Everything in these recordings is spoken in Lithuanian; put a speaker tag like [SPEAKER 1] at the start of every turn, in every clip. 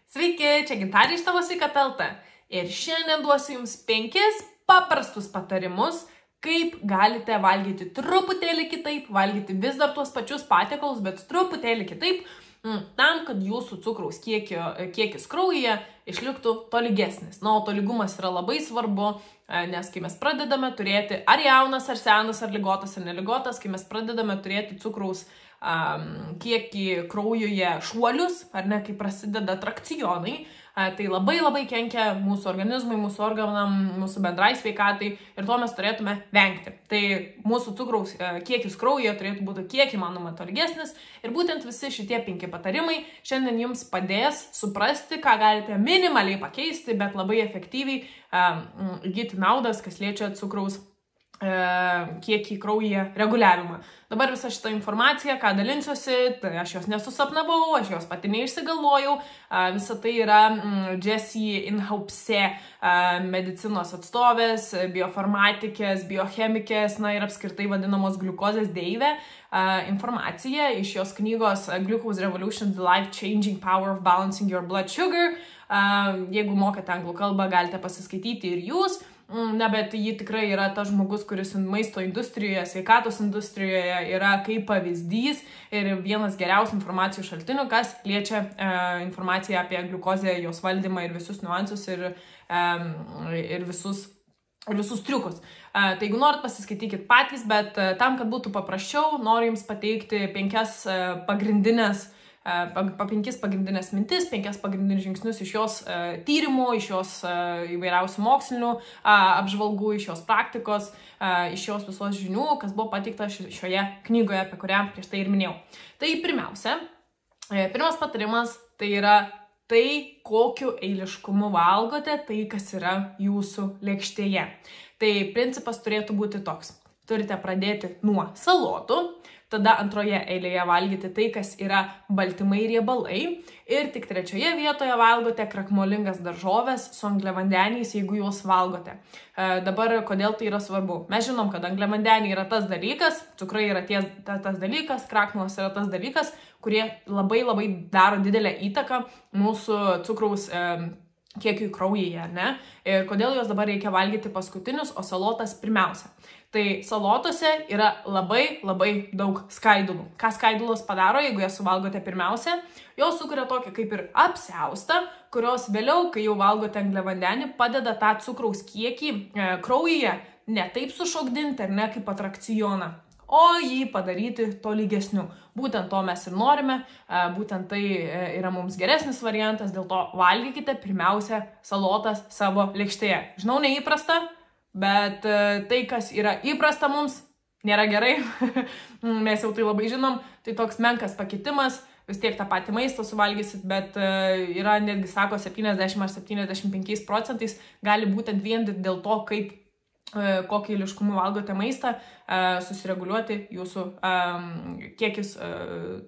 [SPEAKER 1] Sveiki, čia Gintarė iš Tavo Sveikata LT. Ir šiandien duosiu Jums 5 paprastus patarimus, kaip galite valgyti truputėlį kitaip, valgyti vis dar tuos pačius patiekalus, bet truputėlį kitaip, tam, kad jūsų cukraus kiekis kraujyje išliktų tolygesnis. O tolygumas yra labai svarbu, nes kai mes pradedame turėti ar jaunas, ar senas, ar ligotas, ar neligotas, kai mes pradedame turėti cukraus kiekį kraujuje šuolius, ar ne, kai prasideda atrakcionai, tai labai kenkia mūsų organizmui, mūsų organam, mūsų bendrai sveikatai ir to mes turėtume vengti. Tai mūsų cukraus kiekis kraujyje turėtų būti kiek įmanoma tolygesnis ir būtent visi šitie 5 patarimai šiandien jums padės suprasti, ką galite minimaliai pakeisti, bet labai efektyviai įgyti naudas, kas liečia cukraus kiekį kraujyje reguliavimą. Dabar visą šitą informaciją, ką dalinsiuosi, tai aš jos nesusapnavau, aš jos pati neišsigalvojau. Visa tai yra Jessie Inhaupse medicinos atstovės, biofarmatikės, biochemikės, ir apskritai vadinamos gliukozės deivė informacija iš jos knygos Glucose Revolution: The Life-Changing Power of Balancing Your Blood Sugar. Jeigu mokate anglų kalbą, galite pasiskaityti ir jūs. Bet ji tikrai yra tas žmogus, kuris maisto industrijoje, sveikatos industrijoje yra kaip pavyzdys ir vienas geriausių informacijų šaltinių, kas liečia informaciją apie gliukozę, jos valdymą ir visus niuansus ir visus triukus. Tai jeigu norit, pasiskaitykit patys, bet tam, kad būtų paprasčiau, noriu jums pateikti 5 pagrindinės mintis, 5 pagrindinius žingsnius iš jos tyrimų, iš jos įvairiausių mokslinių apžvalgų, iš jos praktikos, iš jos visos žinių, kas buvo pateikta šioje knygoje, apie kurią prieš tai ir minėjau. Tai pirmas patarimas tai yra tai, kokiu eiliškumu valgote, tai kas yra jūsų lėkštėje. Tai principas turėtų būti toks. Turite pradėti nuo salotų, tada antroje eilėje valgyti tai, kas yra baltymai ir riebalai, ir tik trečioje vietoje valgote krakmolingas daržoves su angliavandeniais, jeigu juos valgote. Dabar, kodėl tai yra svarbu? Mes žinom, kad angliavandeniai yra tas dalykas, cukrai yra tas dalykas, krakmolas yra tas dalykas, kurie labai daro didelę įtaką mūsų cukraus kiekiui kraujyje, ne? Ir kodėl juos dabar reikia valgyti paskutinius, o salotas pirmiausia. Tai salotose yra labai daug skaidulų. Ką skaidulos padaro, jeigu jas suvalgote pirmiausia? Jos sukuria tokį kaip ir apsiaustą, kurios vėliau, kai jau valgote angliavandenį, padeda tą cukraus kiekį kraujyje ne taip sušokdinti, ar ne kaip atrakcioną, o jį padaryti tolygesniu. Būtent to mes ir norime, būtent tai yra mums geresnis variantas, dėl to valgykite pirmiausia salotas savo lėkštėje. Žinau, neįprasta, bet tai, kas yra įprasta mums, nėra gerai. Mes jau tai labai žinom, tai toks menkas pakitimas, vis tiek tą patį maistą suvalgysit, bet yra netgi, sako, 70 ar 75% gali būtent vien dėl to, kaip kokį eiliškumu valgote maistą, susireguliuoti jūsų kiekis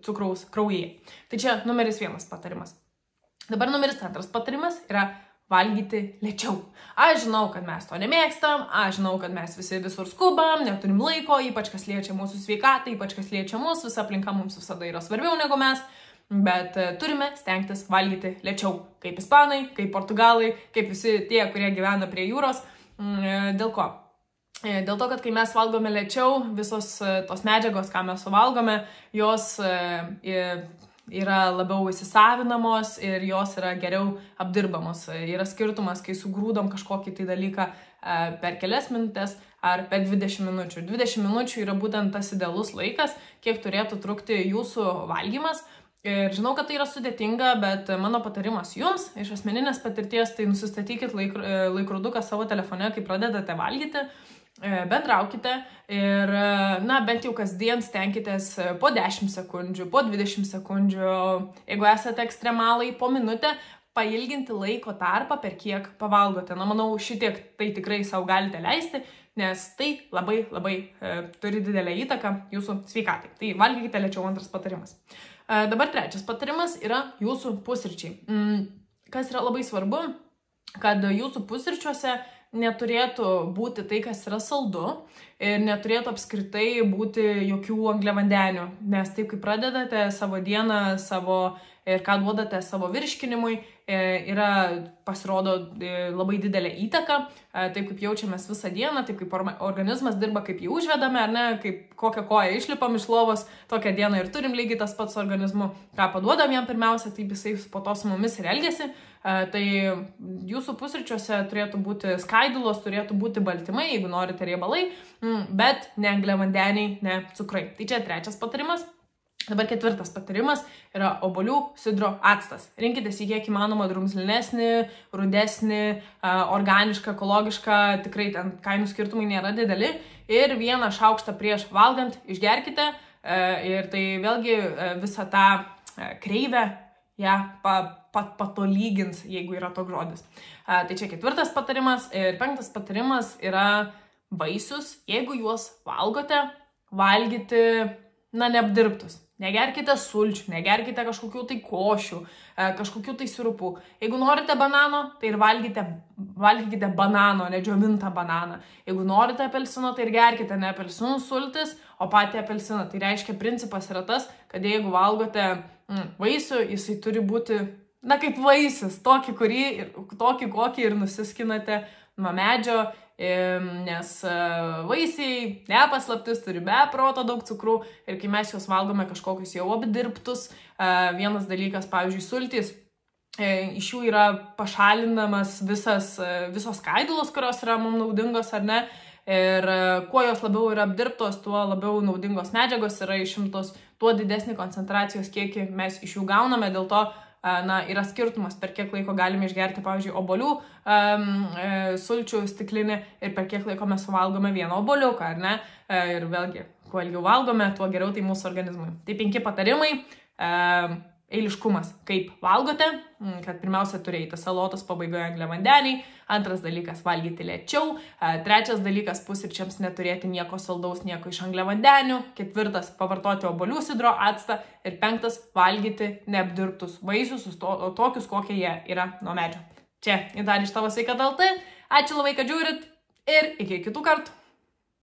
[SPEAKER 1] cukraus kraujyje. Tai čia numeris 1 patarimas. Dabar numeris 2 patarimas yra valgyti lėčiau. Aš žinau, kad mes to nemėgstam, aš žinau, kad mes visi visur skubam, neturim laiko, ypač kas liečia mūsų sveikatą, ypač kas liečia mus, visa aplinka mums visada yra svarbiau negu mes, bet turime stengtis valgyti lėčiau, kaip ispanai, kaip portugalai, kaip visi tie, kurie gyvena prie jūros. Dėl ko? Dėl to, kad kai mes valgome lėčiau, visos tos medžiagos, ką mes suvalgome, jos yra labiau įsisavinamos ir jos yra geriau apdirbamos. Yra skirtumas, kai sugrūdom kažkokį tai dalyką per kelias minutės ar per 20 minučių. 20 minučių yra būtent tas idealus laikas, kiek turėtų trukti jūsų valgymas. Ir žinau, kad tai yra sudėtinga, bet mano patarimas jums iš asmeninės patirties, tai nusistatykit laikroduką savo telefone, kai pradedate valgyti, bendraukite ir, bent jau kasdien stenkitės po 10 sekundžių, po 20 sekundžių, jeigu esate ekstremalai, po minutę pailginti laiko tarpą, per kiek pavalgote. Manau, šitiek tai tikrai savo galite leisti, nes tai labai turi didelę įtaką jūsų sveikatai. Tai valgykite lėčiau, 2 patarimas. Dabar 3 patarimas yra jūsų pusryčiai. Kas yra labai svarbu, kad jūsų pusryčiuose neturėtų būti tai, kas yra saldu ir neturėtų apskritai būti jokių angliavandenių, nes taip, kai pradedate savo dieną, savo ir ką duodate savo virškinimui, pasirodo labai didelė įtaka, taip kaip jaučiamės visą dieną, taip kaip organizmas dirba, kaip jį užvedame, ar ne, kaip kokią koją išlipam iš lovos, tokią dieną ir turim lygiai tas pats organizmu, ką paduodam jam pirmiausia, taip jisai po to su mumis ir elgiasi. Tai jūsų pusryčiuose turėtų būti skaidulos, turėtų būti baltymai, jeigu norite riebalai, bet ne angliavandeniai, ne cukrai. Tai čia 3 patarimas. Dabar 4 patarimas yra obuolių sidro actas. Rinkitės į kiek įmanoma drumzlinesnį, rudesnį, organišką, ekologišką, tikrai ten kainų skirtumai nėra dideli. Ir 1 šaukštą prieš valgant išgerkite ir tai vėlgi visą tą kreivę patolygins, jeigu yra toks žodis. Tai čia 4 patarimas ir 5 patarimas yra vaisius. Jeigu juos valgote, valgyti, neapdirbtus. Negerkite sulčių, negerkite kažkokių tai košių, kažkokių tai sirupų. Jeigu norite banano, tai ir valgykite banano, nedžiovintą bananą. Jeigu norite apelsino, tai ir gerkite ne apelsinų sultis, o patį apelsiną. Tai reiškia, principas yra tas, kad jeigu valgote vaisių, jisai turi būti, kaip vaisius, tokį, kokį ir nusiskinate nuo medžio, nes vaisiai, nepaslaptis, turi be proto daug cukrų ir kai mes juos valgome kažkokius jau apdirbtus, vienas dalykas, pavyzdžiui, sultys, iš jų yra pašalinamas visos skaidulos, kurios yra mums naudingos ar ne, ir kuo jos labiau yra apdirbtos, tuo labiau naudingos medžiagos yra išimtos, tuo didesnį koncentracijos kiekį mes iš jų gauname, dėl to yra skirtumas, per kiek laiko galime išgerti, pavyzdžiui, obuolių sulčių stiklinį ir per kiek laiko mes suvalgome vieną obuoliuką, ar ne? Ir vėlgi, kuo ilgiau valgome, tuo geriau tai mūsų organizmui. Tai 5 patarimai. Eiliškumas, kaip valgote, kad pirmiausia turėti salotos pabaigoje angliavandeniai, 2 dalykas valgyti lėčiau, 3 dalykas pusryčiams neturėti nieko saldaus, nieko iš angliavandenių, 4 pavartoti obuolių sidro actą ir 5 valgyti neapdirbtus vaisius, tokius, kokie jie yra nuo medžio. Čia Idalė iš tavo Sveikata.lt, ačiū labai, kad žiūrit ir iki kitų kartų.